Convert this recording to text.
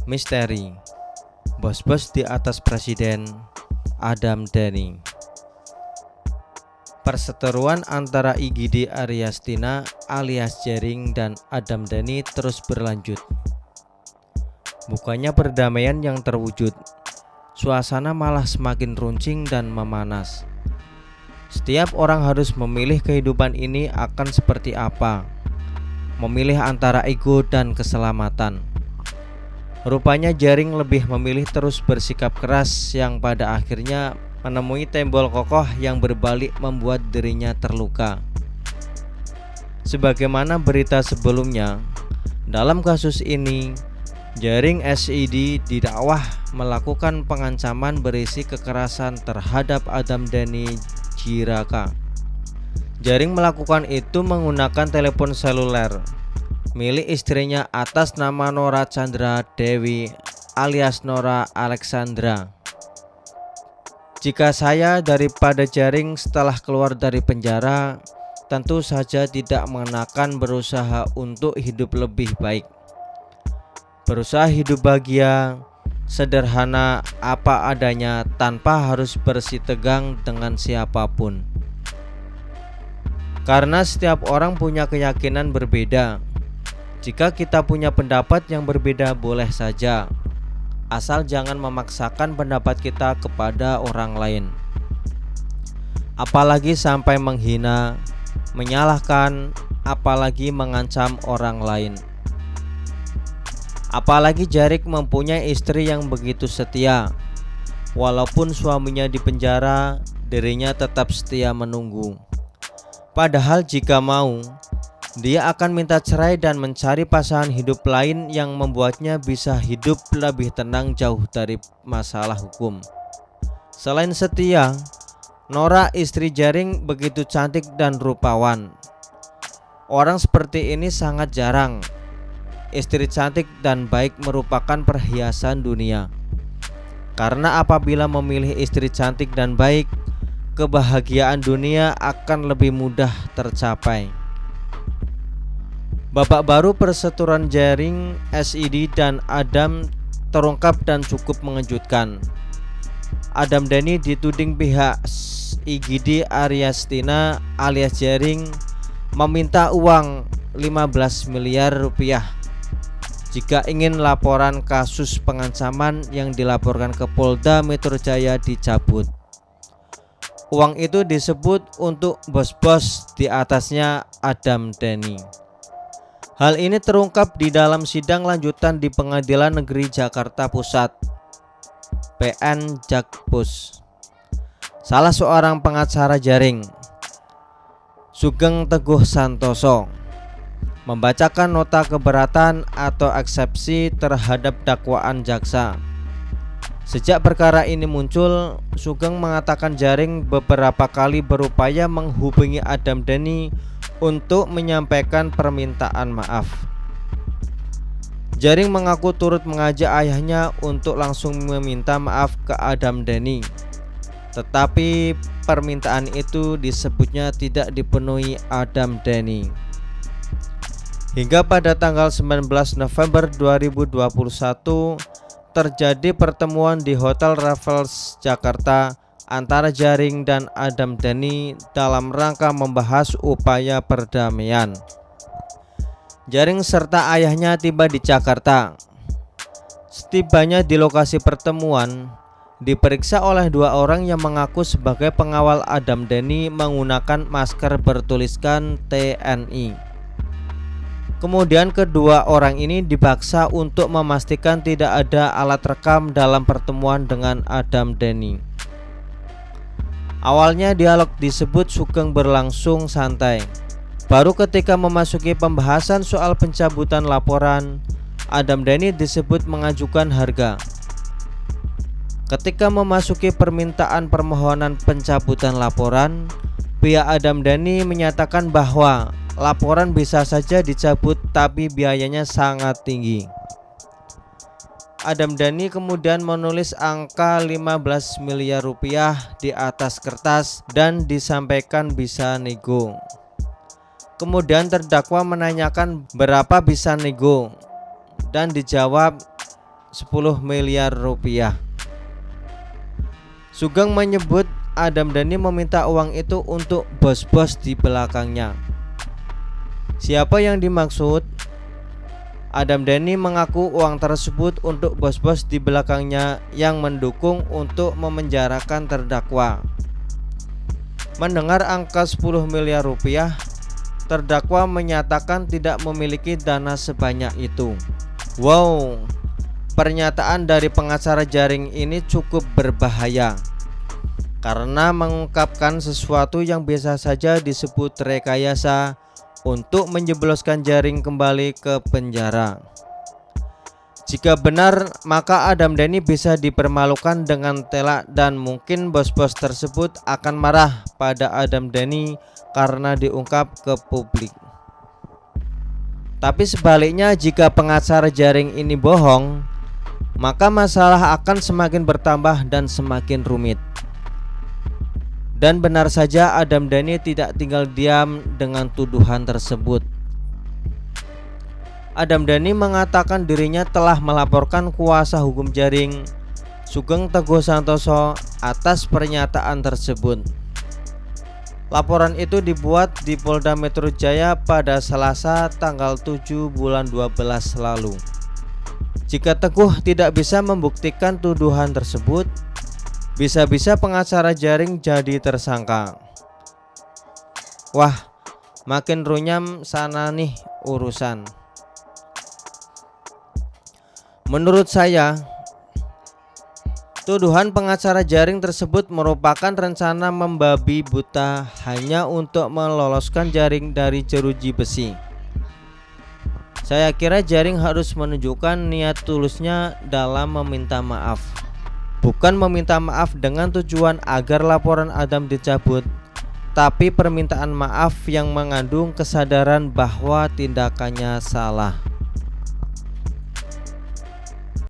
Misteri bos-bos di atas Presiden Adam Dhani. Perseteruan antara IGD Aryastina alias Jering dan Adam Dhani terus berlanjut. Bukannya perdamaian yang terwujud, suasana malah semakin runcing dan memanas. Setiap orang harus memilih kehidupan ini akan seperti apa, memilih antara ego dan keselamatan. Rupanya Jering lebih memilih terus bersikap keras yang pada akhirnya menemui tembok kokoh yang berbalik membuat dirinya terluka. Sebagaimana berita sebelumnya, dalam kasus ini Jering SID didakwah melakukan pengancaman berisi kekerasan terhadap Adam Dhani Jiraka. Jering melakukan itu menggunakan telepon seluler milik istrinya atas nama Nora Chandra Dewi alias Nora Alexandra. Jika saya daripada Jering setelah keluar dari penjara, tentu saja tidak mengenakan berusaha untuk hidup lebih baik. Berusaha hidup bahagia, sederhana, apa adanya tanpa harus bersitegang dengan siapapun. Karena setiap orang punya keyakinan berbeda. Jika kita punya pendapat yang berbeda boleh saja, asal jangan memaksakan pendapat kita kepada orang lain. Apalagi sampai menghina, menyalahkan, apalagi mengancam orang lain. Apalagi Jering mempunyai istri yang begitu setia. Walaupun suaminya di penjara, dirinya tetap setia menunggu. Padahal jika mau, dia akan minta cerai dan mencari pasangan hidup lain yang membuatnya bisa hidup lebih tenang jauh dari masalah hukum. Selain setia, Nora istri Jering begitu cantik dan rupawan. Orang seperti ini sangat jarang. Istri cantik dan baik merupakan perhiasan dunia. Karena apabila memilih istri cantik dan baik, kebahagiaan dunia akan lebih mudah tercapai. Babak baru perseteruan Jering SID dan Adam terungkap dan cukup mengejutkan. Adam Dhani dituding pihak IGD Aryastina alias Jering meminta uang 15 miliar rupiah jika ingin laporan kasus pengancaman yang dilaporkan ke Polda Metro Jaya dicabut. Uang itu disebut untuk bos-bos di atasnya Adam Dhani. Hal ini terungkap di dalam sidang lanjutan di Pengadilan Negeri Jakarta Pusat PN Jakpus. Salah seorang pengacara Jering, Sugeng Teguh Santoso, membacakan nota keberatan atau eksepsi terhadap dakwaan jaksa. Sejak perkara ini muncul, Sugeng mengatakan Jering beberapa kali berupaya menghubungi Adam Dhani untuk menyampaikan permintaan maaf. Jering mengaku turut mengajak ayahnya untuk langsung meminta maaf ke Adam Dhani, tetapi permintaan itu disebutnya tidak dipenuhi Adam Dhani. Hingga pada tanggal 19 November 2021 terjadi pertemuan di Hotel Raffles Jakarta antara Jering dan Adam Dhani dalam rangka membahas upaya perdamaian. Jering serta ayahnya tiba di Jakarta. Setibanya di lokasi pertemuan, diperiksa oleh dua orang yang mengaku sebagai pengawal Adam Dhani menggunakan masker bertuliskan TNI. Kemudian kedua orang ini dipaksa untuk memastikan tidak ada alat rekam dalam pertemuan dengan Adam Dhani. Awalnya dialog disebut Sugeng berlangsung santai. Baru ketika memasuki pembahasan soal pencabutan laporan, Adam Dhani disebut mengajukan harga. Ketika memasuki permintaan permohonan pencabutan laporan, pihak Adam Dhani menyatakan bahwa laporan bisa saja dicabut tapi biayanya sangat tinggi. Adam Dhani kemudian menulis angka 15 miliar rupiah di atas kertas dan disampaikan bisa nego. Kemudian terdakwa menanyakan berapa bisa nego dan dijawab 10 miliar rupiah. Sugeng menyebut Adam Dhani meminta uang itu untuk bos-bos di belakangnya. Siapa yang dimaksud? Adam Dhani mengaku uang tersebut untuk bos-bos di belakangnya yang mendukung untuk memenjarakan terdakwa. Mendengar angka 10 miliar rupiah, terdakwa menyatakan tidak memiliki dana sebanyak itu. Wow, pernyataan dari pengacara Jaring ini cukup berbahaya karena mengungkapkan sesuatu yang biasa saja disebut rekayasa untuk menjebloskan Jaring kembali ke penjara. Jika benar, maka Adam Dhani bisa dipermalukan dengan telak dan mungkin bos-bos tersebut akan marah pada Adam Dhani karena diungkap ke publik. Tapi sebaliknya, jika pengacara Jaring ini bohong, maka masalah akan semakin bertambah dan semakin rumit. Dan benar saja Adam Dhani tidak tinggal diam dengan tuduhan tersebut. Adam Dhani mengatakan dirinya telah melaporkan kuasa hukum Jaring, Sugeng Teguh Santoso, atas pernyataan tersebut. Laporan itu dibuat di Polda Metro Jaya pada Selasa tanggal 7 bulan 12 lalu. Jika Teguh tidak bisa membuktikan tuduhan tersebut, bisa-bisa pengacara Jaring jadi tersangka. Wah, makin runyam sana nih urusan. Menurut saya, tuduhan pengacara Jaring tersebut merupakan rencana membabi buta hanya untuk meloloskan Jaring dari jeruji besi. Saya kira Jaring harus menunjukkan niat tulusnya dalam meminta maaf, bukan meminta maaf dengan tujuan agar laporan Adam dicabut, tapi permintaan maaf yang mengandung kesadaran bahwa tindakannya salah.